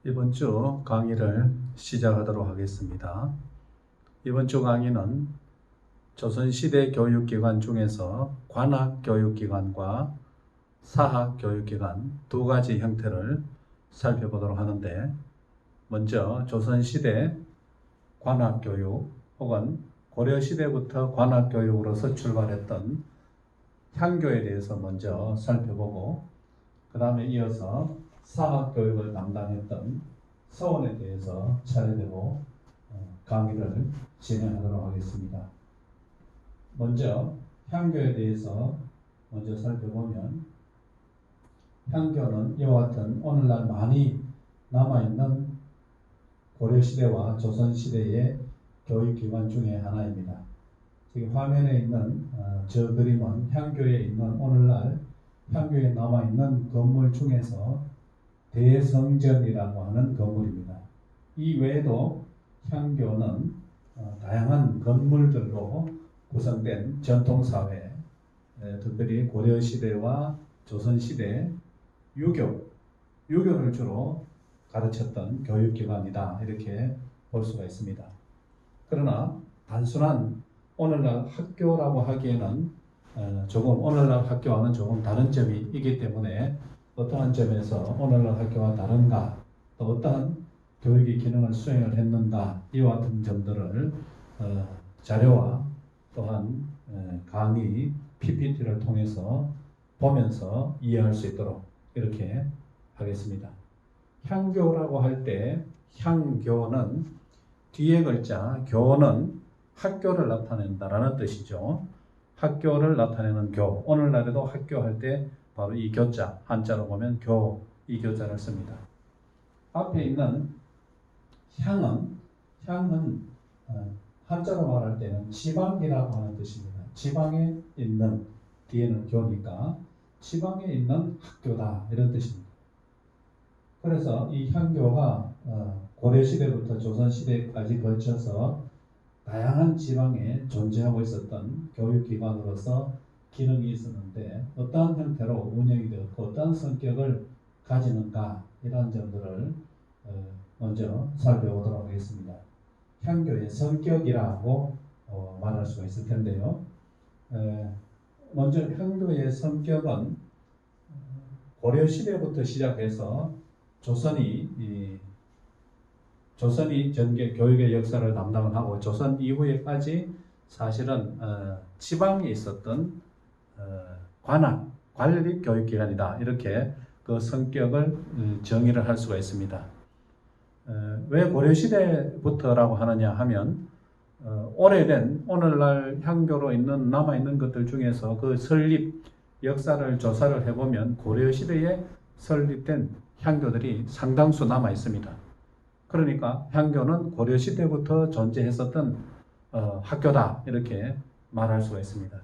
이번 주 강의를 시작하도록 하겠습니다. 이번 주 강의는 조선시대 교육기관 중에서 관학교육기관과 사학교육기관 두 가지 형태를 살펴보도록 하는데, 먼저 조선시대 관학교육 혹은 고려시대부터 관학교육으로서 출발했던 향교에 대해서 먼저 살펴보고, 그 다음에 이어서 사학교육을 담당했던 서원에 대해서 차례대로 강의를 진행하도록 하겠습니다. 먼저 향교에 대해서 먼저 살펴보면, 향교는 이와 같은 오늘날 많이 남아있는 고려시대와 조선시대의 교육기관 중에 하나입니다. 지금 화면에 있는 저 그림은 향교에 있는 오늘날 향교에 남아있는 건물 중에서 대성전이라고 하는 건물입니다. 이 외에도 향교는 다양한 건물들로 구성된 전통사회, 특별히 고려시대와 조선시대 유교를 주로 가르쳤던 교육기관이다, 이렇게 볼 수가 있습니다. 그러나 단순한 오늘날 학교라고 하기에는 조금 오늘날 학교와는 조금 다른 점이 있기 때문에, 어떠한 점에서 오늘날 학교와 다른가, 또 어떠한 교육의 기능을 수행을 했는가, 이와 같은 점들을 자료와 또한 강의 PPT를 통해서 보면서 이해할 수 있도록 이렇게 하겠습니다. 향교라고 할 때, 향교는 뒤에 글자 교는 학교를 나타낸다라는 뜻이죠. 학교를 나타내는 교, 오늘날에도 학교 할 때 바로 이 교자, 한자로 보면 교, 이 교자를 씁니다. 앞에 있는 향은 한자로 말할 때는 지방이라고 하는 뜻입니다. 지방에 있는, 뒤에는 교니까 지방에 있는 학교다, 이런 뜻입니다. 그래서 이 향교가 고려시대부터 조선시대까지 걸쳐서 다양한 지방에 존재하고 있었던 교육기관으로서 기능이 있었는데, 어떠한 형태로 운영이 되었고 어떠한 성격을 가지는가, 이런 점들을 먼저 살펴보도록 하겠습니다. 향교의 성격이라고 말할 수가 있을 텐데요. 먼저 향교의 성격은 고려시대부터 시작해서 조선이 전개 교육의 역사를 담당을 하고, 조선 이후에까지 사실은 지방에 있었던 관학, 관립 교육기관이다, 이렇게 그 성격을 정의를 할 수가 있습니다. 왜 고려시대부터라고 하느냐 하면, 오래된 오늘날 향교로 남아있는 것들 중에서 그 설립 역사를 조사를 해보면 고려시대에 설립된 향교들이 상당수 남아 있습니다. 그러니까 향교는 고려시대부터 존재했었던 학교다, 이렇게 말할 수가 있습니다.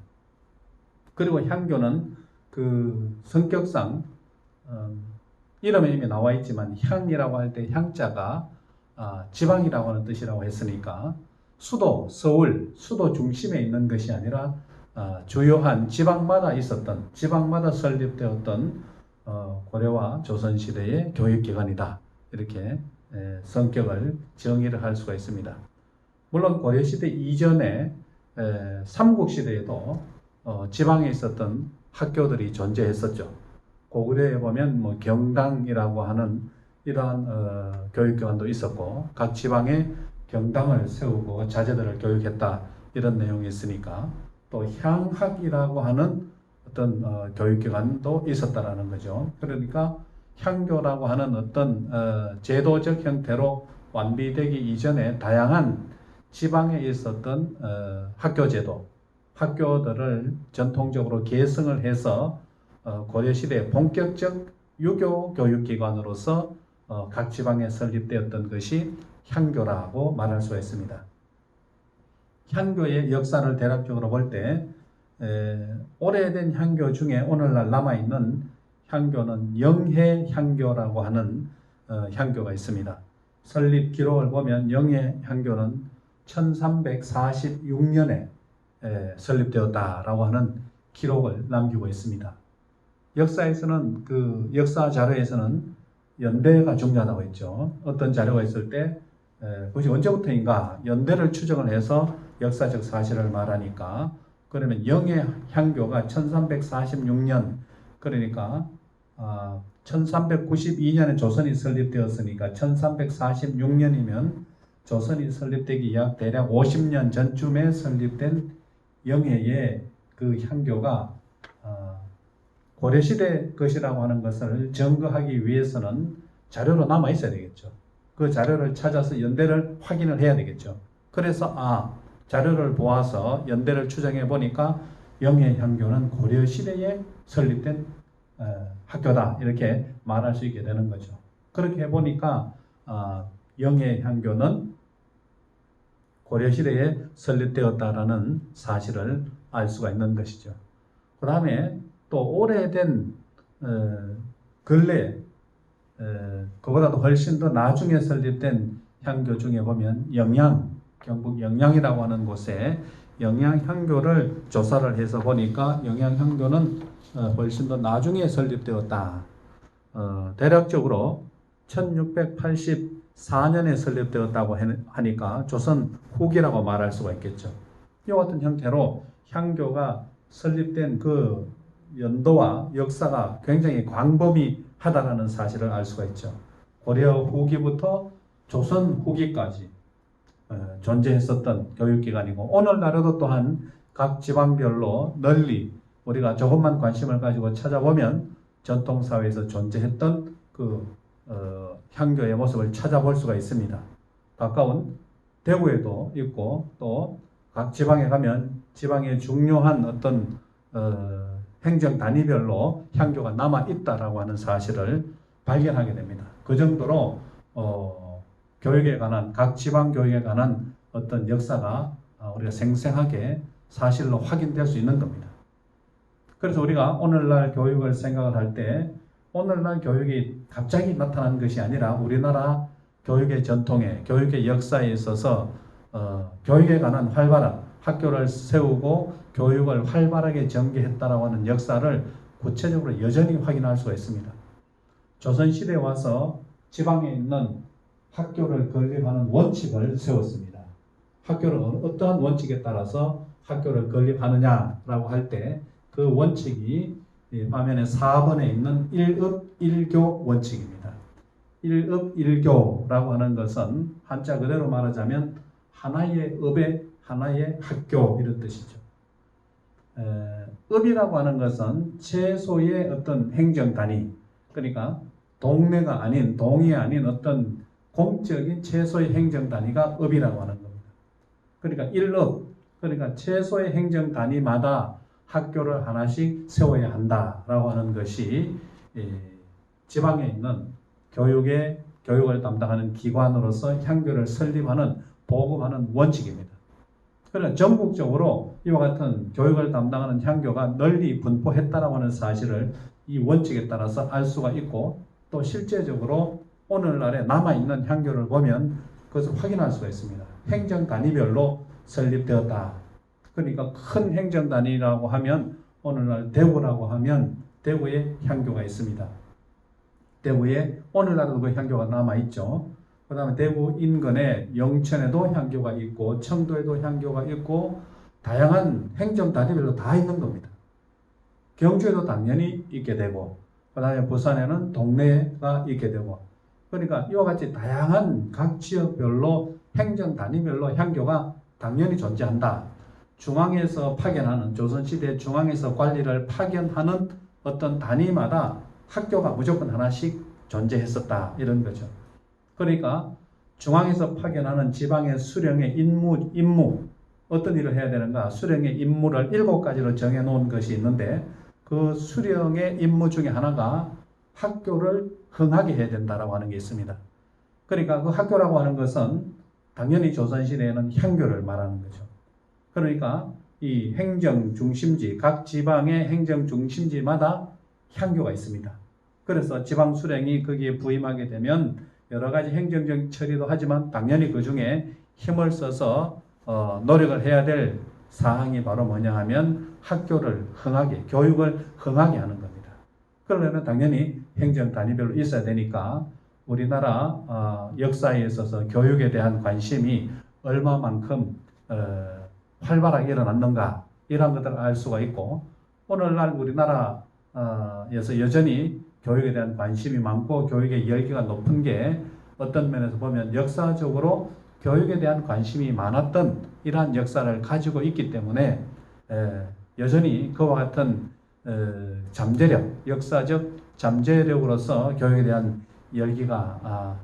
그리고 향교는 그 성격상 이름에 이미 나와 있지만, 향이라고 할 때 향자가 지방이라고 하는 뜻이라고 했으니까 수도, 서울, 수도 중심에 있는 것이 아니라 주요한 지방마다 설립되었던 고려와 조선시대의 교육기관이다, 이렇게 성격을 정의를 할 수가 있습니다. 물론 고려시대 이전에 삼국시대에도 지방에 있었던 학교들이 존재했었죠. 고구려에 보면 경당이라고 하는 이러한 교육기관도 있었고, 각 지방에 경당을 세우고 자제들을 교육했다, 이런 내용이 있으니까, 또 향학이라고 하는 어떤 교육기관도 있었다라는 거죠. 그러니까 향교라고 하는 어떤 제도적 형태로 완비되기 이전에 다양한 지방에 있었던 학교제도, 학교들을 전통적으로 계승을 해서 고려시대 본격적 유교 교육기관으로서 각 지방에 설립되었던 것이 향교라고 말할 수가 있습니다. 향교의 역사를 대략적으로 볼 때, 오래된 향교 중에 오늘날 남아있는 향교는 영해향교라고 하는 향교가 있습니다. 설립 기록을 보면 영해향교는 1346년에 설립되었다라고 하는 기록을 남기고 있습니다. 역사에서는, 그 역사 자료에서는 연대가 중요하다고 했죠. 어떤 자료가 있을 때 그것이 언제부터인가 연대를 추정을 해서 역사적 사실을 말하니까 그러면 영의 향교가 1346년 그러니까 1392년에 조선이 설립되었으니까 1346년이면 조선이 설립되기 약 대략 50년 전쯤에 설립된 영해의 그 향교가 고려시대 것이라고 하는 것을 증거하기 위해서는 자료로 남아 있어야 되겠죠. 그 자료를 찾아서 연대를 확인을 해야 되겠죠. 그래서 자료를 보아서 연대를 추정해 보니까 영해 향교는 고려시대에 설립된 학교다 이렇게 말할 수 있게 되는 거죠. 그렇게 해보니까 영해 향교는 고려시대에 설립되었다라는 사실을 알 수가 있는 것이죠. 그 다음에 또 오래된 근래 그보다도 훨씬 더 나중에 설립된 향교 중에 보면 경북 영양이라고 하는 곳에 영양향교를 조사를 해서 보니까 영양향교는 훨씬 더 나중에 설립되었다. 대략적으로 1684년에 설립되었다고 하니까 조선 후기라고 말할 수가 있겠죠. 이와 같은 형태로 향교가 설립된 그 연도와 역사가 굉장히 광범위하다라는 사실을 알 수가 있죠. 고려 후기부터 조선 후기까지 존재했었던 교육기관이고 오늘날에도 또한 각 지방별로 널리 우리가 조금만 관심을 가지고 찾아보면 전통사회에서 존재했던 그 향교의 모습을 찾아볼 수가 있습니다. 가까운 대구에도 있고 또 각 지방에 가면 지방의 중요한 어떤 행정 단위별로 향교가 남아 있다라고 하는 사실을 발견하게 됩니다. 그 정도로 교육에 관한 각 지방 교육에 관한 어떤 역사가 우리가 생생하게 사실로 확인될 수 있는 겁니다. 그래서 우리가 오늘날 교육을 생각을 할 때 오늘날 교육이 갑자기 나타난 것이 아니라 우리나라 교육의 전통에 교육의 역사에 있어서 교육에 관한 활발한 학교를 세우고 교육을 활발하게 전개했다라고 하는 역사를 구체적으로 여전히 확인할 수가 있습니다. 조선시대에 와서 지방에 있는 학교를 건립하는 원칙을 세웠습니다. 학교를 어떠한 원칙에 따라서 학교를 건립하느냐라고 할 때 그 원칙이 화면에 4번에 있는 1읍 1교 원칙입니다. 1읍 1교라고 하는 것은 한자 그대로 말하자면 하나의 읍에 하나의 학교 이런 뜻이죠. 읍이라고 하는 것은 최소의 어떤 행정단위, 그러니까 동네가 아닌 동이 아닌 어떤 공적인 최소의 행정단위가 읍이라고 하는 겁니다. 그러니까 1읍, 그러니까 최소의 행정단위마다 학교를 하나씩 세워야 한다라고 하는 것이 지방에 있는 교육을 담당하는 기관으로서 향교를 설립하는 보급하는 원칙입니다. 그러나 전국적으로 이와 같은 교육을 담당하는 향교가 널리 분포했다라고 하는 사실을 이 원칙에 따라서 알 수가 있고 또 실제적으로 오늘날에 남아있는 향교를 보면 그것을 확인할 수가 있습니다. 행정 단위별로 설립되었다. 그러니까 큰 행정 단위라고 하면 오늘날 대구라고 하면 대구에 향교가 있습니다. 대구에 오늘날에도 그 향교가 남아있죠. 그 다음에 대구 인근에 영천에도 향교가 있고 청도에도 향교가 있고 다양한 행정 단위별로 다 있는 겁니다. 경주에도 당연히 있게 되고 그 다음에 부산에는 동네가 있게 되고 그러니까 이와 같이 다양한 각 지역별로 행정 단위별로 향교가 당연히 존재한다. 중앙에서 파견하는 조선시대 중앙에서 관리를 파견하는 어떤 단위마다 학교가 무조건 하나씩 존재했었다 이런 거죠. 그러니까 중앙에서 파견하는 지방의 수령의 임무 어떤 일을 해야 되는가 수령의 임무를 7가지로 정해놓은 것이 있는데 그 수령의 임무 중에 하나가 학교를 흥하게 해야 된다라고 하는 게 있습니다. 그러니까 그 학교라고 하는 것은 당연히 조선시대에는 향교를 말하는 거죠. 그러니까 이 행정 중심지, 각 지방의 행정 중심지마다 향교가 있습니다. 그래서 지방 수령이 거기에 부임하게 되면 여러 가지 행정적 처리도 하지만 당연히 그 중에 힘을 써서 노력을 해야 될 사항이 바로 뭐냐 하면 학교를 흥하게, 교육을 흥하게 하는 겁니다. 그러려면 당연히 행정 단위별로 있어야 되니까 우리나라 역사에 있어서 교육에 대한 관심이 얼마만큼 활발하게 일어났는가 이런 것들을 알 수가 있고, 오늘날 우리나라에서 여전히 교육에 대한 관심이 많고 교육의 열기가 높은 게 어떤 면에서 보면 역사적으로 교육에 대한 관심이 많았던 이러한 역사를 가지고 있기 때문에 여전히 그와 같은 잠재력, 역사적 잠재력으로서 교육에 대한 열기가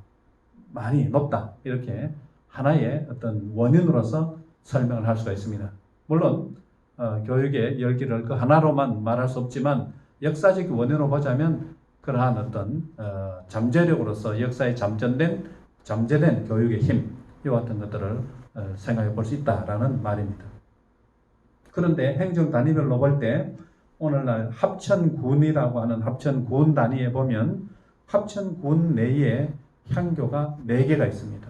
많이 높다, 이렇게 하나의 어떤 원인으로서 설명을 할 수가 있습니다. 물론 교육의 열기를 그 하나로만 말할 수 없지만 역사적 원인으로 보자면 그러한 어떤 잠재력으로서 역사에 잠재된 교육의 힘, 이와 같은 것들을 생각해 볼 수 있다라는 말입니다. 그런데 행정 단위별로 볼 때 오늘날 합천군이라고 하는 합천군 단위에 보면 합천군 내에 향교가 4개가 있습니다.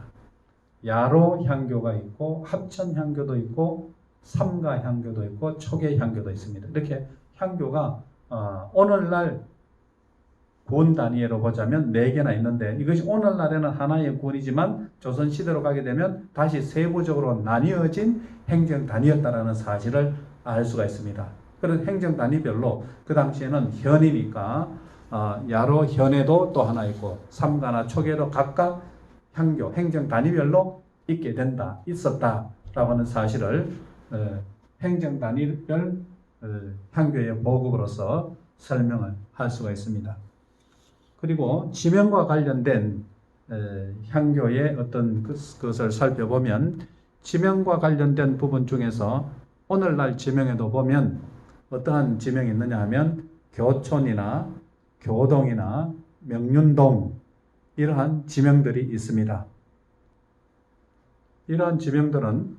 야로 향교가 있고 합천 향교도 있고 삼가 향교도 있고 초계 향교도 있습니다. 이렇게 향교가 오늘날 군 단위로 보자면 4개나 있는데, 이것이 오늘날에는 하나의 군이지만 조선시대로 가게 되면 다시 세부적으로 나뉘어진 행정 단위였다라는 사실을 알 수가 있습니다. 그런 행정 단위별로 그 당시에는 현이니까 야로 현에도 또 하나 있고 삼가나 초계로 각각 향교, 행정 단위별로 있었다라고 하는 사실을 행정 단위별 향교의 보급으로서 설명을 할 수가 있습니다. 그리고 지명과 관련된 향교의 어떤 것을 살펴보면 지명과 관련된 부분 중에서 오늘날 지명에도 보면 어떠한 지명이 있느냐 하면 교촌이나 교동이나 명륜동, 이러한 지명들이 있습니다. 이러한 지명들은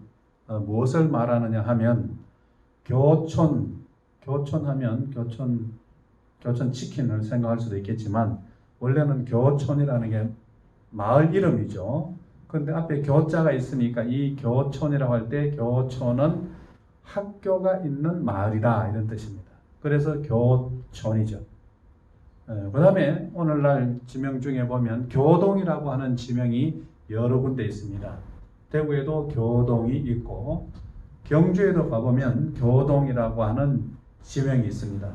무엇을 말하느냐 하면 교촌하면 교촌 치킨을 생각할 수도 있겠지만 원래는 교촌이라는 게 마을 이름이죠. 그런데 앞에 교자가 있으니까 이 교촌이라고 할 때 교촌은 학교가 있는 마을이다, 이런 뜻입니다. 그래서 교촌이죠. 그 다음에 오늘날 지명 중에 보면 교동이라고 하는 지명이 여러 군데 있습니다. 대구에도 교동이 있고 경주에도 가보면 교동이라고 하는 지명이 있습니다.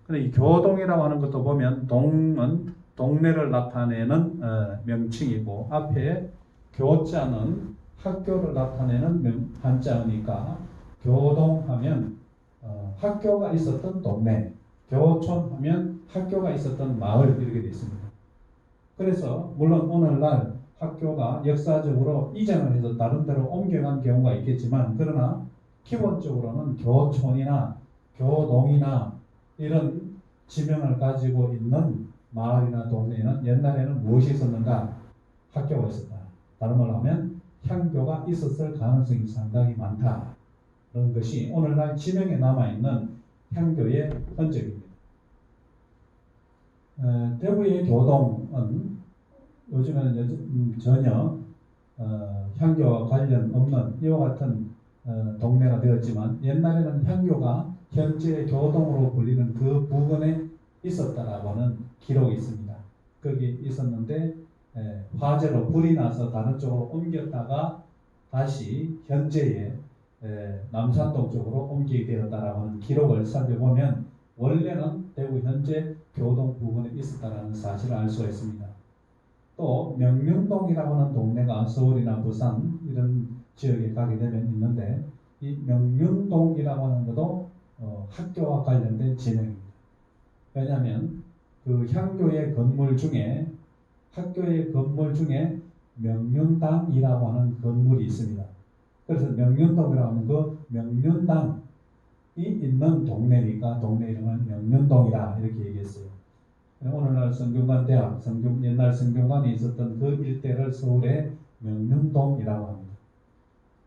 근데 이 교동이라고 하는 것도 보면 동은 동네를 나타내는 명칭이고 앞에 교자는 학교를 나타내는 한자어니까 교동하면 학교가 있었던 동네, 교촌하면 학교가 있었던 마을, 이렇게 되어 있습니다. 그래서 물론 오늘날 학교가 역사적으로 이전을 해서 다른 데로 옮겨간 경우가 있겠지만, 그러나 기본적으로는 교촌이나 교동이나 이런 지명을 가지고 있는 마을이나 동네에는 옛날에는 무엇이 있었는가? 학교가 있었다. 다른 말로 하면 향교가 있었을 가능성이 상당히 많다. 그런 것이 오늘날 지명에 남아있는 향교의 흔적입니다. 대구의 교동은 요즘에는 전혀 향교와 관련 없는 이와 같은 동네가 되었지만, 옛날에는 향교가 현재의 교동으로 불리는 그 부근에 있었다라고는 기록이 있습니다. 거기 있었는데 화재로 불이 나서 다른 쪽으로 옮겼다가 다시 현재의 남산동 쪽으로 옮기게 되었다라고 하는 기록을 살펴보면 원래는 대구 현재 교동 부근에 있었다라는 사실을 알 수가 있습니다. 또 명륜동이라고 하는 동네가 서울이나 부산 이런 지역에 가게 되면 있는데, 이 명륜동이라고 하는 것도 학교와 관련된 지명입니다. 왜냐하면 그 향교의 건물 중에 학교의 건물 중에 명륜당이라고 하는 건물이 있습니다. 그래서 명륜동이라고 하는 그 명륜당이 있는 동네니까 동네 이름은 명륜동이라 이렇게 얘기했어요. 오늘날 성균관대학, 옛날 성균관이 있었던 그 일대를 서울의 명륜동이라고 합니다.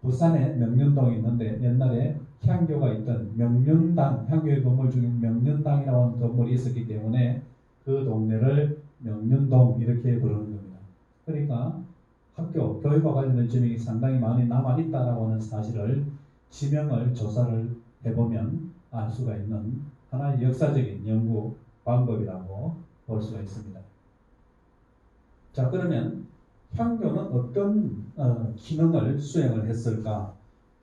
부산에 명륜동이 있는데 옛날에 향교가 있던 명륜당, 향교의 건물 중에 명륜당이라고 하는 건물이 있었기 때문에 그 동네를 명륜동 이렇게 부르는 겁니다. 그러니까 학교, 교육과 관련된 지명이 상당히 많이 남아있다라고 하는 사실을 지명을 조사를 해보면 알 수가 있는 하나의 역사적인 연구 방법이라고 볼 수가 있습니다. 자, 그러면 향교는 어떤 기능을 수행을 했을까?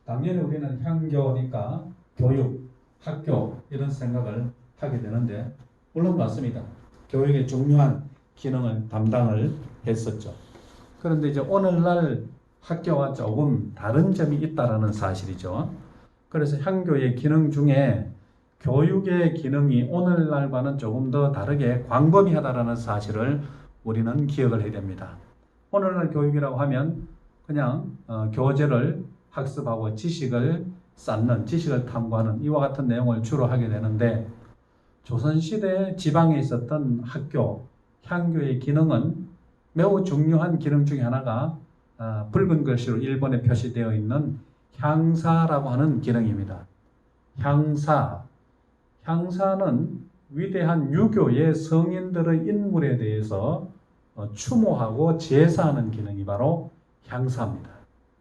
당연히 우리는 향교니까 교육, 학교 이런 생각을 하게 되는데 물론 맞습니다. 교육의 중요한 기능을 담당을 했었죠. 그런데 이제 오늘날 학교와 조금 다른 점이 있다라는 사실이죠. 그래서 향교의 기능 중에 교육의 기능이 오늘날과는 조금 더 다르게 광범위하다라는 사실을 우리는 기억을 해야 됩니다. 오늘날 교육이라고 하면 그냥 교재를 학습하고 지식을 쌓는, 지식을 탐구하는 이와 같은 내용을 주로 하게 되는데 조선시대 지방에 있었던 학교, 향교의 기능은 매우 중요한 기능 중에 하나가 붉은 글씨로 일본에 표시되어 있는 향사라고 하는 기능입니다. 향사는 위대한 유교의 성인들의 인물에 대해서 추모하고 제사하는 기능이 바로 향사입니다.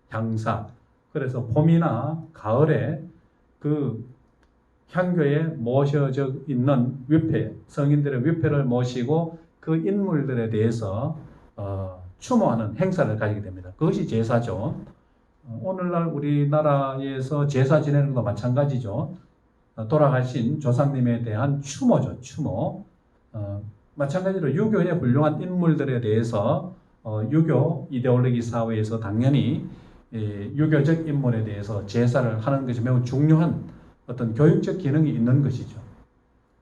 향사. 그래서 봄이나 가을에 그 향교에 모셔져 있는 위패, 성인들의 위패를 모시고 그 인물들에 대해서 추모하는 행사를 가지게 됩니다. 그것이 제사죠. 오늘날 우리나라에서 제사 지내는 것도 마찬가지죠. 돌아가신 조상님에 대한 추모죠. 추모. 마찬가지로 유교의 훌륭한 인물들에 대해서 유교 이데올로기 사회에서 당연히 유교적 인물에 대해서 제사를 하는 것이 매우 중요한 어떤 교육적 기능이 있는 것이죠.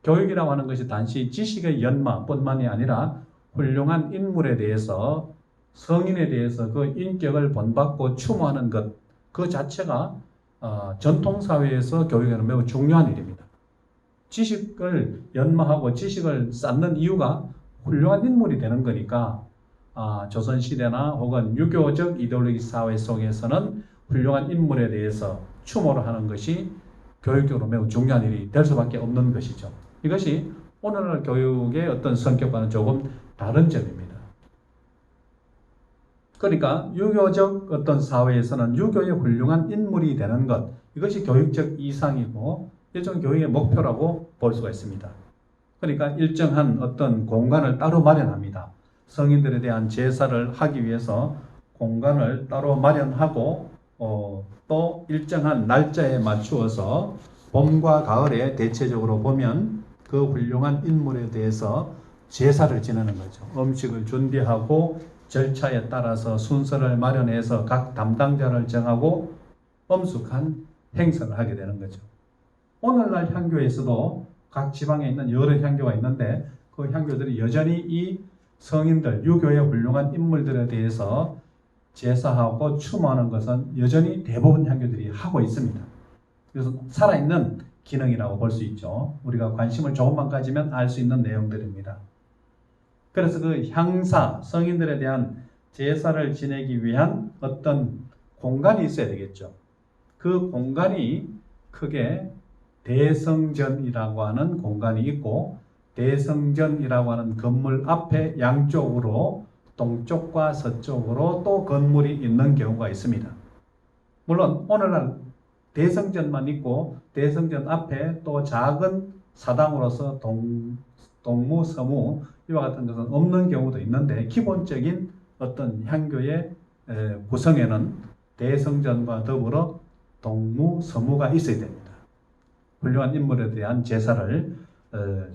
교육이라고 하는 것이 단지 지식의 연마뿐만이 아니라 훌륭한 인물에 대해서 성인에 대해서 그 인격을 본받고 추모하는 것, 그 자체가 전통사회에서 교육에는 매우 중요한 일입니다. 지식을 연마하고 지식을 쌓는 이유가 훌륭한 인물이 되는 거니까 조선시대나 혹은 유교적 이데올로기 사회 속에서는 훌륭한 인물에 대해서 추모를 하는 것이 교육적으로 매우 중요한 일이 될 수밖에 없는 것이죠. 이것이 오늘날 교육의 어떤 성격과는 조금 다른 점입니다. 그러니까 유교적 어떤 사회에서는 유교의 훌륭한 인물이 되는 것, 이것이 교육적 이상이고 일종의 교육의 목표라고 볼 수가 있습니다. 그러니까 일정한 어떤 공간을 따로 마련합니다. 성인들에 대한 제사를 하기 위해서 공간을 따로 마련하고 또 일정한 날짜에 맞추어서 봄과 가을에 대체적으로 보면 그 훌륭한 인물에 대해서 제사를 지내는 거죠. 음식을 준비하고 절차에 따라서 순서를 마련해서 각 담당자를 정하고 엄숙한 행사를 하게 되는 거죠. 오늘날 향교에서도 각 지방에 있는 여러 향교가 있는데 그 향교들이 여전히 이 성인들, 유교의 훌륭한 인물들에 대해서 제사하고 추모하는 것은 여전히 대부분 향교들이 하고 있습니다. 그래서 살아있는 기능이라고 볼 수 있죠. 우리가 관심을 조금만 가지면 알 수 있는 내용들입니다. 그래서 그 향사, 성인들에 대한 제사를 지내기 위한 어떤 공간이 있어야 되겠죠. 그 공간이 크게 대성전이라고 하는 공간이 있고 대성전이라고 하는 건물 앞에 양쪽으로 동쪽과 서쪽으로 또 건물이 있는 경우가 있습니다. 물론 오늘날 대성전만 있고 대성전 앞에 또 작은 사당으로서 동무, 서무 이와 같은 것은 없는 경우도 있는데 기본적인 어떤 향교의 구성에는 대성전과 더불어 동무, 서무가 있어야 됩니다. 훌륭한 인물에 대한 제사를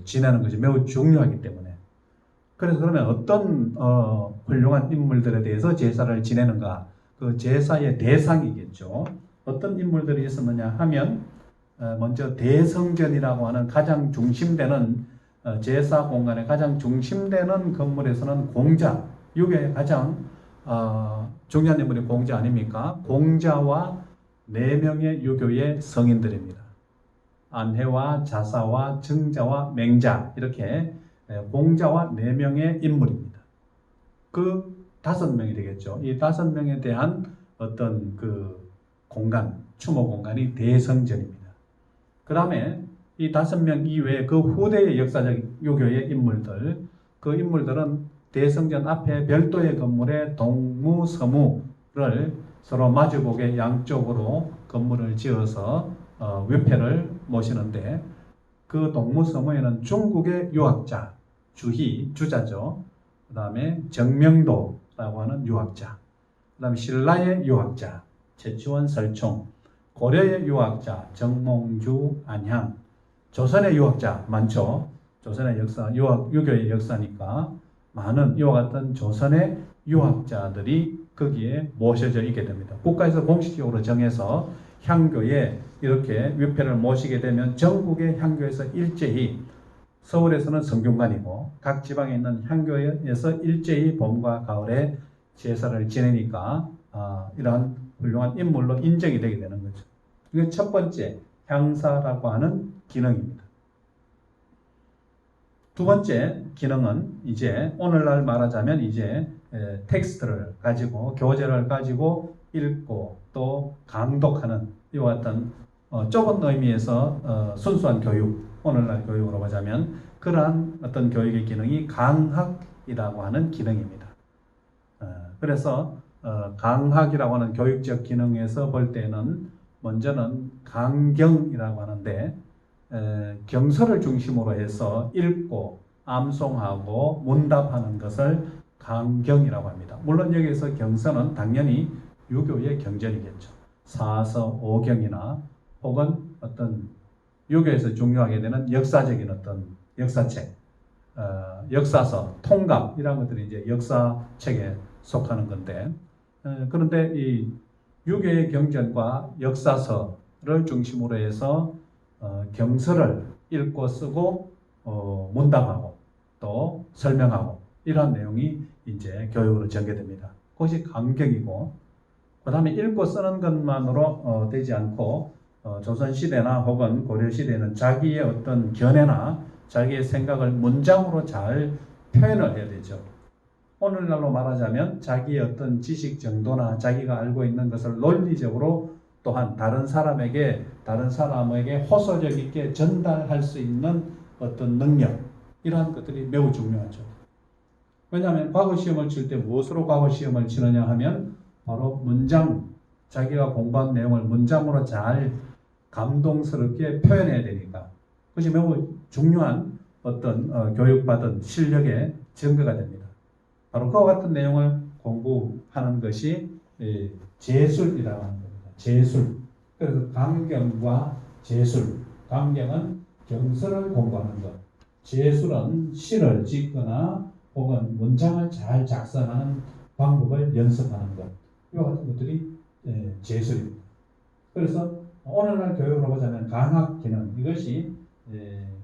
지내는 것이 매우 중요하기 때문에. 그래서 그러면 어떤 훌륭한 인물들에 대해서 제사를 지내는가? 그 제사의 대상이겠죠. 어떤 인물들이 있었느냐 하면 먼저 대성전이라고 하는 가장 중심되는 제사 공간의 가장 중심되는 건물에서는 공자, 유교의 가장 중요한 인물이 공자 아닙니까? 공자와 4명의 유교의 성인들입니다. 안해와 자사와 증자와 맹자 이렇게 공자와 4명의 인물입니다. 그 5명이 되겠죠. 이 5명에 대한 어떤 그 공간, 추모 공간이 대성전입니다. 그 다음에 이 5명 이외에 그 후대의 역사적 유교의 인물들, 그 인물들은 대성전 앞에 별도의 건물에 동무, 서무를 서로 마주보게 양쪽으로 건물을 지어서 위패를 모시는데 그 동무, 서무에는 중국의 유학자, 주자죠. 그 다음에 정명도라고 하는 유학자, 그 다음에 신라의 유학자 최치원, 설총, 고려의 유학자 정몽주, 안향, 조선의 유학자 많죠. 조선의 역사, 유교의 역사니까 많은 이와 같은 조선의 유학자들이 거기에 모셔져 있게 됩니다. 국가에서 공식적으로 정해서 향교에 이렇게 위패를 모시게 되면 전국의 향교에서 일제히, 서울에서는 성균관이고 각 지방에 있는 향교에서 일제히 봄과 가을에 제사를 지내니까 이러한 훌륭한 인물로 인정이 되게 되는 거죠. 이게 첫 번째 향사라고 하는 기능입니다. 두 번째 기능은 이제 오늘날 말하자면 이제 텍스트를 가지고 교재를 가지고 읽고 또 강독하는 이와 같은 좁은 의미에서 순수한 교육, 오늘날 교육으로 보자면 그러한 어떤 교육의 기능이 강학이라고 하는 기능입니다. 그래서 강학이라고 하는 교육적 기능에서 볼 때는 먼저는 강경이라고 하는데 경서를 중심으로 해서 읽고 암송하고 문답하는 것을 강경이라고 합니다. 물론 여기에서 경서는 당연히 유교의 경전이겠죠. 사서, 오경이나 혹은 어떤 유교에서 중요하게 되는 역사적인 어떤 역사책, 역사서, 통감 이런 것들이 이제 역사책에 속하는 건데, 그런데 이 유교의 경전과 역사서를 중심으로 해서 경서를 읽고 쓰고 문답하고 또 설명하고 이러한 내용이 이제 교육으로 전개됩니다. 그것이 강경이고, 그 다음에 읽고 쓰는 것만으로 되지 않고 조선시대나 혹은 고려시대는 자기의 어떤 견해나 자기의 생각을 문장으로 잘 표현을 해야 되죠. 오늘날로 말하자면 자기의 어떤 지식 정도나 자기가 알고 있는 것을 논리적으로 또한 다른 사람에게 호소력 있게 전달할 수 있는 어떤 능력, 이러한 것들이 매우 중요하죠. 왜냐하면 과거 시험을 칠 때 무엇으로 과거 시험을 치느냐 하면 바로 문장, 자기가 공부한 내용을 문장으로 잘 감동스럽게 표현해야 되니까 그것이 매우 중요한 어떤 교육받은 실력의 증거가 됩니다. 바로 그와 같은 내용을 공부하는 것이 제술이라고 하는 겁니다. 제술. 그래서 강경과 제술. 강경은 경서를 공부하는 것. 제술은 시를 짓거나 혹은 문장을 잘 작성하는 방법을 연습하는 것. 이와 같은 것들이 제술입니다. 그래서 오늘날 교육으로 보자면 강학 기능, 이것이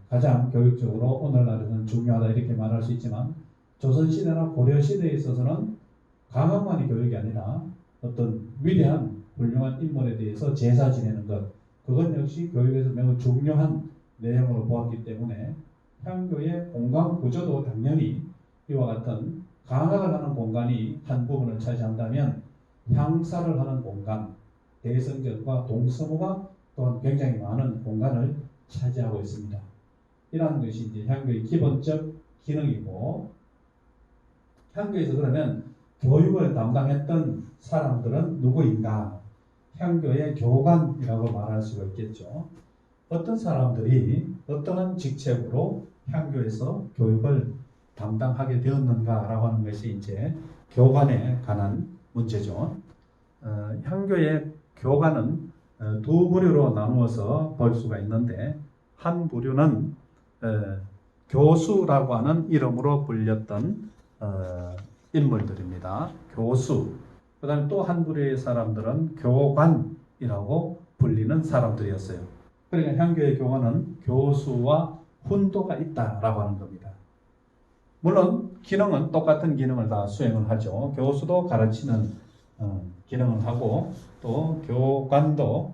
가장 교육적으로 오늘날에는 중요하다 이렇게 말할 수 있지만, 조선시대나 고려시대에 있어서는 강학만이 교육이 아니라 어떤 위대한 훌륭한 인물에 대해서 제사 지내는 것, 그건 역시 교육에서 매우 중요한 내용으로 보았기 때문에 향교의 공간 구조도 당연히 이와 같은 강학을 하는 공간이 한 부분을 차지한다면 향사를 하는 공간, 대성전과 동서무가 또한 굉장히 많은 공간을 차지하고 있습니다. 이러한 것이 이제 향교의 기본적 기능이고, 향교에서 그러면 교육을 담당했던 사람들은 누구인가? 향교의 교관이라고 말할 수가 있겠죠. 어떤 사람들이 어떠한 직책으로 향교에서 교육을 담당하게 되었는가라고 하는 것이 이제 교관에 관한 문제죠. 향교의 교관은 두 부류로 나누어서 볼 수가 있는데, 한 부류는 교수라고 하는 이름으로 불렸던 인물들입니다. 교수. 그 다음에 또 한 부류의 사람들은 교관이라고 불리는 사람들이었어요. 그러니까 향교의 교관은 교수와 훈도가 있다라고 하는 겁니다. 물론 기능은 똑같은 기능을 다 수행을 하죠. 교수도 가르치는 기능을 하고, 또 교관도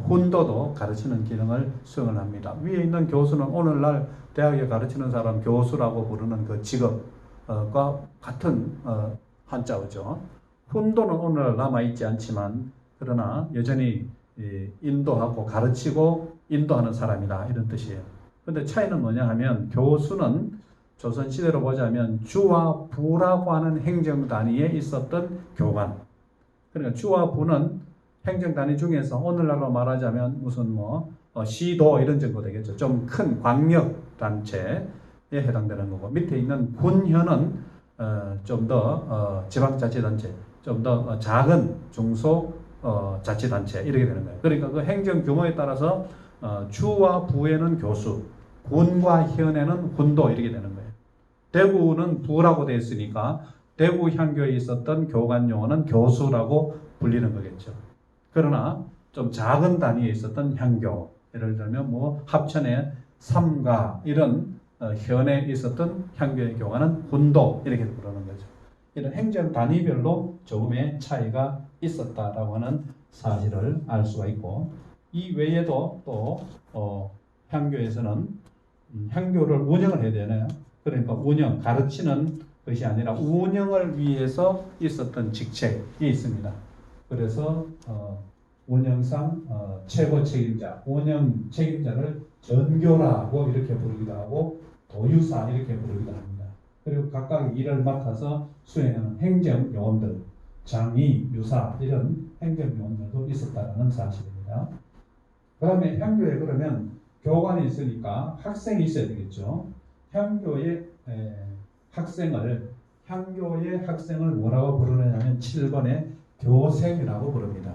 훈도도 가르치는 기능을 수행을 합니다. 위에 있는 교수는 오늘날 대학에 가르치는 사람 교수라고 부르는 그 직업과 같은 한자어죠. 훈도는 오늘날 남아있지 않지만 그러나 여전히 인도하고 가르치고 인도하는 사람이다 이런 뜻이에요. 그런데 차이는 뭐냐 하면, 교수는 조선시대로 보자면 주와 부라고 하는 행정단위에 있었던 교관. 그러니까 주와 부는 행정단위 중에서 오늘날로 말하자면 무슨 시도 이런 정도 되겠죠. 좀 큰 광역단체에 해당되는 거고, 밑에 있는 군현은 좀 더 지방자치단체, 좀 더 작은 중소 자치단체 이렇게 되는 거예요. 그러니까 그 행정 규모에 따라서 주와 부에는 교수, 군과 현에는 군도 이렇게 되는 거예요. 대구는 부라고 되어 있으니까 대구 향교에 있었던 교관 용어는 교수라고 불리는 거겠죠. 그러나 좀 작은 단위에 있었던 향교, 예를 들면 뭐 합천의 삼가 이런 현에 있었던 향교의 교관은 군도 이렇게 부르는 거죠. 이런 행정 단위별로 조금의 차이가 있었다라고 하는 사실을 알 수가 있고, 이 외에도 또 향교에서는 향교를 운영을 해야 되나요? 그러니까 운영, 가르치는 것이 아니라 운영을 위해서 있었던 직책이 있습니다. 그래서 운영상 최고 책임자, 운영 책임자를 전교라고 이렇게 부르기도 하고 도유사 이렇게 부르기도 합니다. 그리고 각각 일을 맡아서 수행하는 행정 요원들, 장의, 유사 이런 행정 요원들도 있었다는 사실입니다. 그 다음에 향교에 그러면 교관이 있으니까 학생이 있어야 되겠죠. 향교의 학생을 뭐라고 부르느냐면 7번에 교생이라고 부릅니다.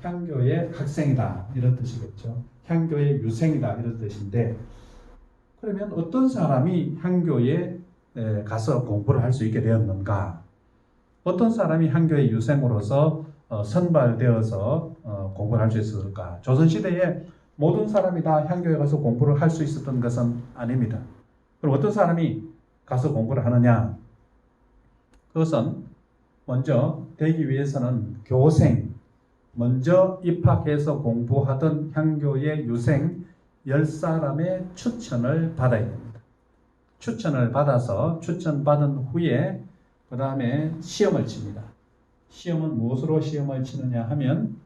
향교의 학생이다 이런 뜻이겠죠. 향교의 유생이다 이런 뜻인데, 그러면 어떤 사람이 향교에 가서 공부를 할 수 있게 되었는가? 어떤 사람이 향교의 유생으로서 선발되어서 공부를 할 수 있었을까? 조선시대에 모든 사람이 다 향교에 가서 공부를 할 수 있었던 것은 아닙니다. 그럼 어떤 사람이 가서 공부를 하느냐? 그것은 먼저 되기 위해서는 교생, 먼저 입학해서 공부하던 향교의 유생 10사람의 추천을 받아야 됩니다. 추천을 받아서 추천받은 후에 그 다음에 시험을 칩니다. 시험은 무엇으로 시험을 치느냐 하면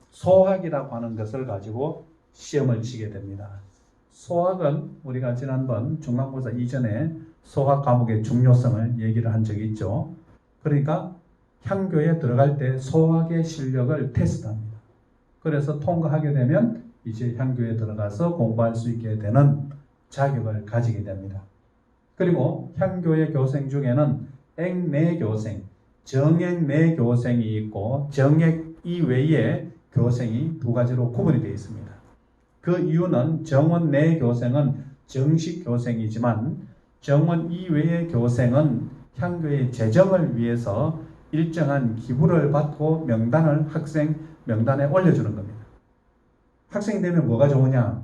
소학이라고 하는 것을 가지고 시험을 치게 됩니다. 소학은 우리가 지난번 중간고사 이전에 소학 과목의 중요성을 얘기를 한 적이 있죠. 그러니까 향교에 들어갈 때 소학의 실력을 테스트합니다. 그래서 통과하게 되면 이제 향교에 들어가서 공부할 수 있게 되는 자격을 가지게 됩니다. 그리고 향교의 교생 중에는 액내교생, 정액내교생이 있고 정액 이외의 교생이 두 가지로 구분이 되어 있습니다. 그 이유는 정원 내 교생은 정식 교생이지만 정원 이외의 교생은 향교의 재정을 위해서 일정한 기부를 받고 학생 명단에 올려주는 겁니다. 학생이 되면 뭐가 좋으냐?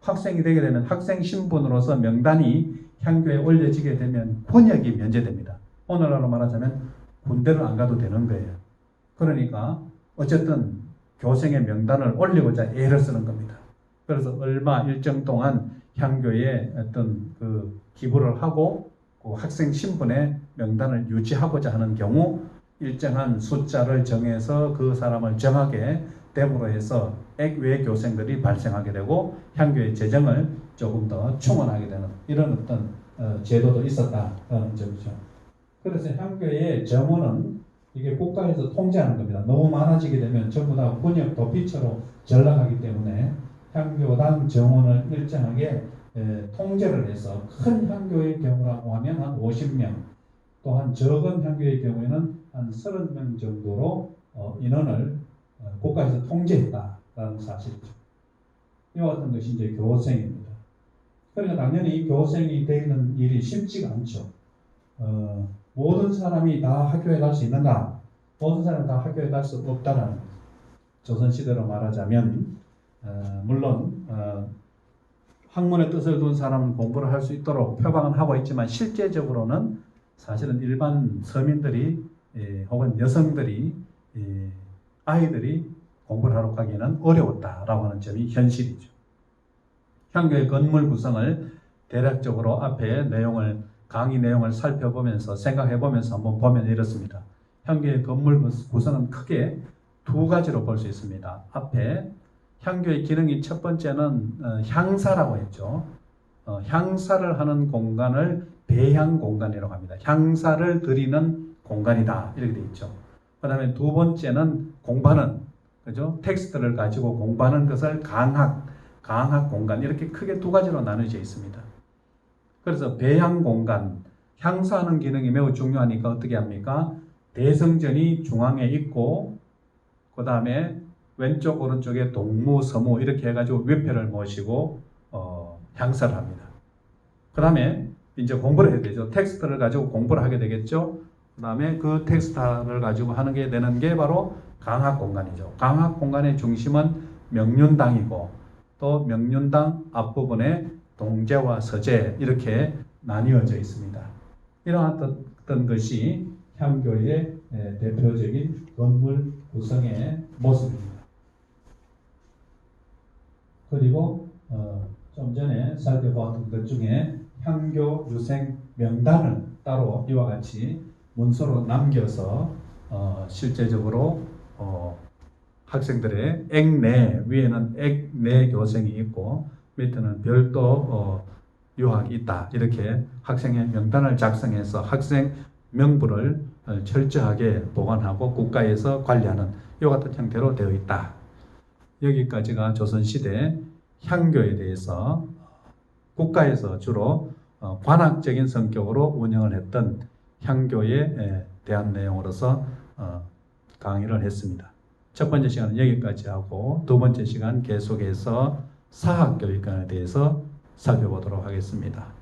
학생이 되게 되면 학생 신분으로서 명단이 향교에 올려지게 되면 권역이 면제됩니다. 오늘날로 말하자면 군대를 안 가도 되는 거예요. 그러니까 어쨌든 교생의 명단을 올리고자 애를 쓰는 겁니다. 그래서 얼마 일정 동안 향교에 어떤 그 기부를 하고 그 학생 신분의 명단을 유지하고자 하는 경우 일정한 숫자를 정해서 그 사람을 정하게 됨으로 해서 액외 교생들이 발생하게 되고 향교의 재정을 조금 더 충원하게 되는 이런 어떤 제도도 있었다는 점이죠. 그래서 향교의 정원은 이게 국가에서 통제하는 겁니다. 너무 많아지게 되면 전부 다 군역 도피처로 전락하기 때문에 향교당 정원을 일정하게 통제를 해서 큰 향교의 경우라고 하면 한 50명, 또한 적은 향교의 경우에는 한 30명 정도로 인원을 국가에서 통제했다라는 사실이죠. 이와 같은 것이 이제 교생입니다. 그러니까 당연히 이 교생이 되는 일이 쉽지가 않죠. 모든 사람이 다 학교에 갈 수 있는가? 모든 사람이 다 학교에 갈 수 없다라는 거죠. 조선시대로 말하자면 물론 학문의 뜻을 둔 사람은 공부를 할 수 있도록 표방은 하고 있지만 실제적으로는 사실은 일반 서민들이 혹은 여성들이 아이들이 공부를 하러 가기에는 어려웠다라고 하는 점이 현실이죠. 향교의 건물 구성을 대략적으로 앞에 강의 내용을 살펴보면서 생각해보면서 한번 보면 이렇습니다. 향교의 건물 구성은 크게 두 가지로 볼 수 있습니다. 앞에 향교의 기능이 첫 번째는 향사라고 했죠. 향사를 하는 공간을 배향 공간이라고 합니다. 향사를 드리는 공간이다 이렇게 되어 있죠. 그 다음에 두 번째는 공부하는, 그죠? 텍스트를 가지고 공부하는 것을 강학 공간 이렇게 크게 두 가지로 나눠져 있습니다. 그래서 배향 공간, 향수하는 기능이 매우 중요하니까 어떻게 합니까? 대성전이 중앙에 있고 그 다음에 왼쪽 오른쪽에 동무, 서무 이렇게 해가지고 위패를 모시고 향사를 합니다. 그 다음에 이제 공부를 해야 되죠. 텍스트를 가지고 공부를 하게 되겠죠. 그 다음에 그 텍스트를 가지고 하는 게 되는 게 바로 강학 공간이죠. 강학 공간의 중심은 명륜당이고 또 명륜당 앞부분에 동제와 서제 이렇게 나뉘어져 있습니다. 이러한 것이 향교의 대표적인 건물 구성의 모습입니다. 그리고 좀 전에 살펴보았던 것 중에 향교 유생 명단을 따로 이와 같이 문서로 남겨서 실제적으로 학생들의 액내 위에는 액내 교생이 있고 밑에는 별도 유학이 있다. 이렇게 학생의 명단을 작성해서 학생 명부를 철저하게 보관하고 국가에서 관리하는 이와 같은 형태로 되어 있다. 여기까지가 조선시대 향교에 대해서 국가에서 주로 관학적인 성격으로 운영을 했던 향교에 대한 내용으로서 강의를 했습니다. 첫 번째 시간은 여기까지 하고 두 번째 시간 계속해서 사학교육관에 대해서 살펴보도록 하겠습니다.